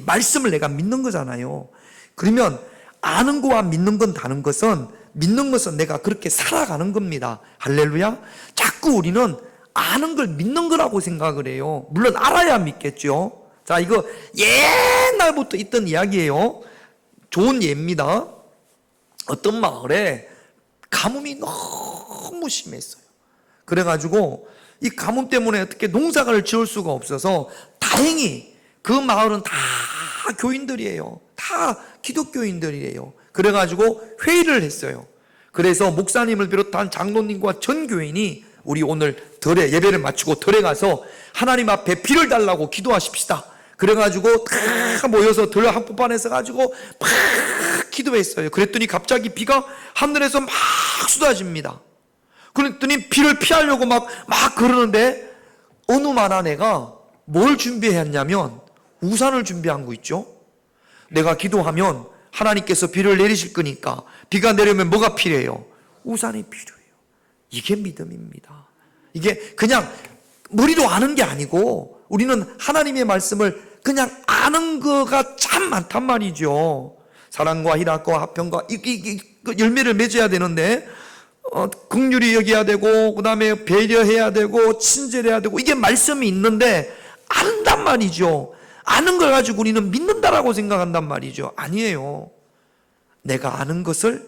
말씀을 내가 믿는 거잖아요. 그러면 아는 거와 믿는 건 다른 것은, 믿는 것은 내가 그렇게 살아가는 겁니다. 할렐루야. 자꾸 우리는 아는 걸 믿는 거라고 생각을 해요. 물론 알아야 믿겠죠. 자, 이거 옛날부터 있던 이야기예요. 좋은 예입니다. 어떤 마을에 가뭄이 너무 심했어요. 그래가지고 이 가뭄 때문에 어떻게 농사를 지을 수가 없어서 다행히 그 마을은 다 교인들이에요. 다 기독교인들이에요. 그래가지고 회의를 했어요. 그래서 목사님을 비롯한 장로님과 전 교인이 우리 오늘 덜에 예배를 마치고 덜에 가서 하나님 앞에 비를 달라고 기도하십시다. 그래가지고 다 모여서 덜 한복판에서 가지고 막 기도했어요. 그랬더니 갑자기 비가 하늘에서 막 쏟아집니다. 그랬더니 비를 피하려고 막 그러는데 어느 만한 애가 뭘 준비했냐면 우산을 준비한 거 있죠. 내가 기도하면 하나님께서 비를 내리실 거니까 비가 내려면 뭐가 필요해요? 우산이 필요해요. 이게 믿음입니다. 이게 그냥 머리로 아는 게 아니고 우리는 하나님의 말씀을 그냥 아는 거가 참 많단 말이죠. 사랑과 희락과 화평과 열매를 맺어야 되는데 긍휼히 여겨야 되고 그 다음에 배려해야 되고 친절해야 되고 이게 말씀이 있는데 안단 말이죠. 아는 걸 가지고 우리는 믿는다라고 생각한단 말이죠. 아니에요. 내가 아는 것을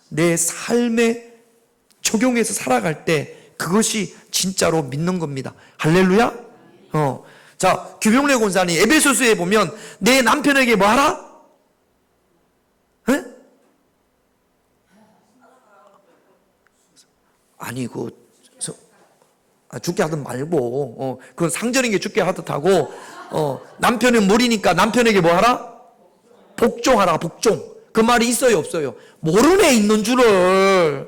내 삶에 적용해서 살아갈 때 그것이 진짜로 믿는 겁니다. 할렐루야. 자, 규명래 권사님 에베소서에 보면 내 남편에게 뭐 하라? 에? 아니 죽게 하든 말고 그건 상전인 게 죽게 하듯하고 남편은 머리니까 남편에게 뭐 하라? 복종하라. 복종. 그 말이 있어요 없어요? 모르네 있는 줄을.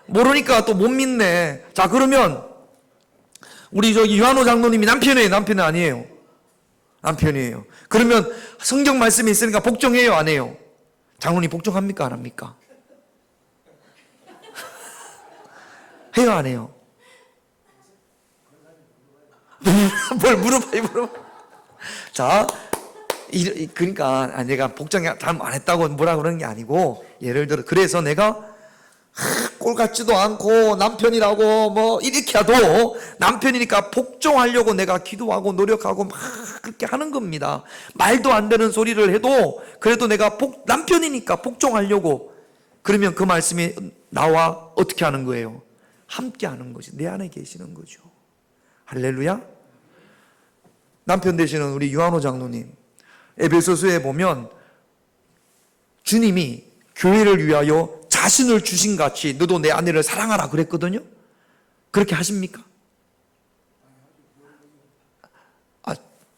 모르니까 또 못 믿네. 자, 그러면 우리 저기 유한호 장로님이 남편이에요 남편은 아니에요? 남편이에요. 그러면 성경 말씀이 있으니까 복종해요 안 해요? 장로님 복종합니까 안 합니까? 해요 안 해요? 뭘 물어봐요. 자, 그러니까 내가 복종 잘 안 했다고 뭐라 그러는 게 아니고 예를 들어 그래서 내가 꼴 같지도 않고 남편이라고 뭐 이렇게 해도 남편이니까 복종하려고 내가 기도하고 노력하고 막 그렇게 하는 겁니다. 말도 안 되는 소리를 해도 그래도 내가 남편이니까 복종하려고. 그러면 그 말씀이 나와 어떻게 하는 거예요? 함께 하는 거지. 내 안에 계시는 거죠. 할렐루야. 남편 되시는 우리 유한호 장로님 에베소서에 보면 주님이 교회를 위하여 자신을 주신 같이 너도 내 아내를 사랑하라 그랬거든요. 그렇게 하십니까?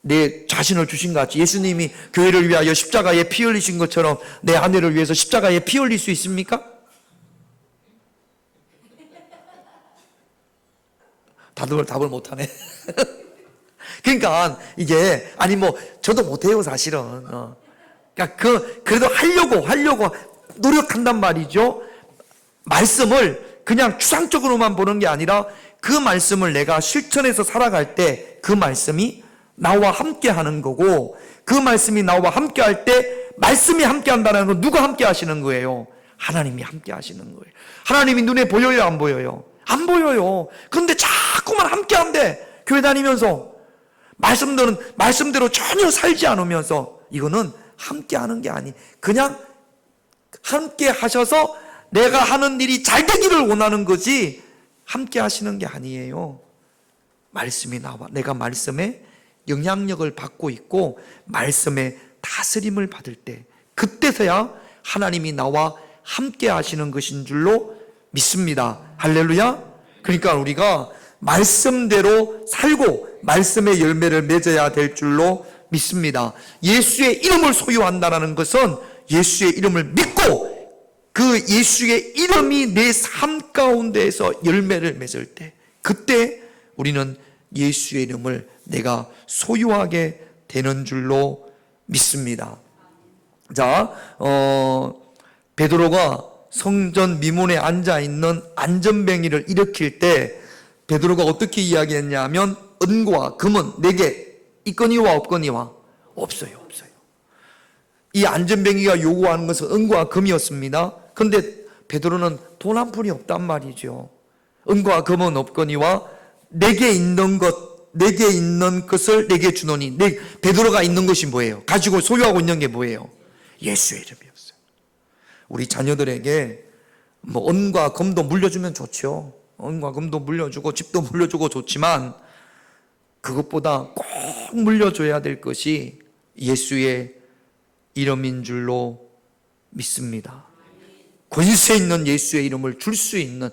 내 자신을 주신 같이 예수님이 교회를 위하여 십자가에 피 흘리신 것처럼 내 아내를 위해서 십자가에 피 흘릴 수 있습니까? 다들 답을 못하네. 그러니까 이게 아니 뭐 저도 못해요 사실은. 그러니까 그래도 하려고 노력한단 말이죠. 말씀을 그냥 추상적으로만 보는 게 아니라 그 말씀을 내가 실천해서 살아갈 때 그 말씀이 나와 함께 하는 거고 그 말씀이 나와 함께 할 때 말씀이 함께 한다는 건 누가 함께 하시는 거예요? 하나님이 함께 하시는 거예요. 하나님이 눈에 보여요 안 보여요? 안 보여요. 그런데 자꾸만 함께 한대. 교회 다니면서 말씀대로 전혀 살지 않으면서 이거는 함께 하는 게 아니 그냥 함께 하셔서 내가 하는 일이 잘 되기를 원하는 거지 함께 하시는 게 아니에요. 말씀이 나와 내가 말씀에 영향력을 받고 있고 말씀에 다스림을 받을 때 그때서야 하나님이 나와 함께 하시는 것인 줄로 믿습니다. 할렐루야. 그러니까 우리가 말씀대로 살고 말씀의 열매를 맺어야 될 줄로 믿습니다. 예수의 이름을 소유한다는 것은 예수의 이름을 믿고 그 예수의 이름이 내 삶 가운데에서 열매를 맺을 때 그때 우리는 예수의 이름을 내가 소유하게 되는 줄로 믿습니다. 자, 베드로가 성전 미문에 앉아있는 안전뱅이를 일으킬 때 베드로가 어떻게 이야기했냐면 은과 금은 내게 있거니와 없거니와 없어요. 이 안전뱅이가 요구하는 것은 은과 금이었습니다. 그런데 베드로는 돈 한 푼이 없단 말이죠. 은과 금은 없거니와 내게 있는 것을 내게 주노니. 베드로가 있는 것이 뭐예요? 가지고 소유하고 있는 게 뭐예요? 예수의 이름이었어요. 우리 자녀들에게 뭐 은과 금도 물려주면 좋죠. 은과금도 물려주고 집도 물려주고 좋지만 그것보다 꼭 물려줘야 될 것이 예수의 이름인 줄로 믿습니다. 권세 있는 예수의 이름을 줄 수 있는,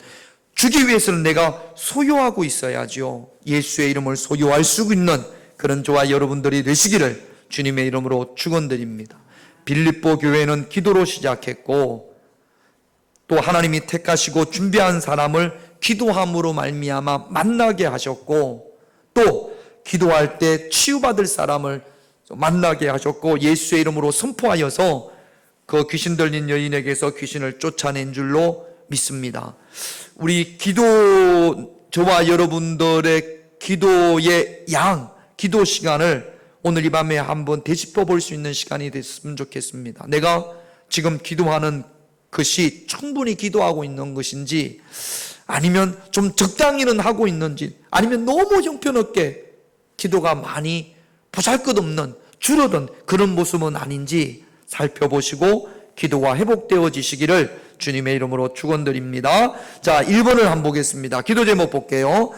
주기 위해서는 내가 소유하고 있어야죠. 예수의 이름을 소유할 수 있는 그런 저와 여러분들이 되시기를 주님의 이름으로 축원드립니다. 빌립보 교회는 기도로 시작했고 또 하나님이 택하시고 준비한 사람을 기도함으로 말미암아 만나게 하셨고 또 기도할 때 치유받을 사람을 만나게 하셨고 예수의 이름으로 선포하여서 그 귀신 들린 여인에게서 귀신을 쫓아낸 줄로 믿습니다. 우리 저와 여러분들의 기도의 기도 시간을 오늘 이 밤에 한번 되짚어 볼 수 있는 시간이 됐으면 좋겠습니다. 내가 지금 기도하는 것이 충분히 기도하고 있는 것인지, 아니면 좀 적당히는 하고 있는지, 아니면 너무 형편없게 기도가 많이 보잘것없는 줄어든 그런 모습은 아닌지 살펴보시고 기도가 회복되어지시기를 주님의 이름으로 축원드립니다. 자, 1번을 한번 보겠습니다. 기도 제목 볼게요.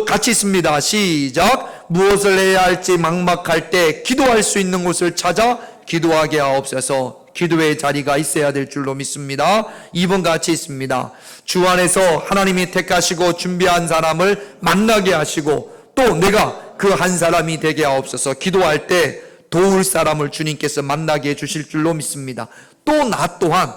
같이 있습니다. 시작. 무엇을 해야 할지 막막할 때 기도할 수 있는 곳을 찾아 기도하게 하옵소서. 기도의 자리가 있어야 될 줄로 믿습니다. 2번 같이 있습니다. 주 안에서 하나님이 택하시고 준비한 사람을 만나게 하시고 또 내가 그 한 사람이 되게 하옵소서. 기도할 때 도울 사람을 주님께서 만나게 해주실 줄로 믿습니다. 또 나 또한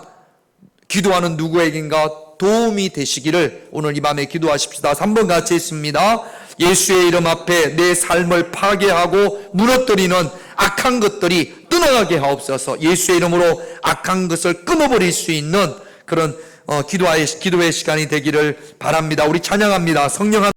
기도하는 누구에겐가 도움이 되시기를 오늘 이 밤에 기도하십시다. 3번 같이 있습니다. 예수의 이름 앞에 내 삶을 파괴하고 무너뜨리는 악한 것들이 떠나가게 하옵소서. 예수의 이름으로 악한 것을 끊어버릴 수 있는 그런 기도의 시간이 되기를 바랍니다. 우리 찬양합니다. 성령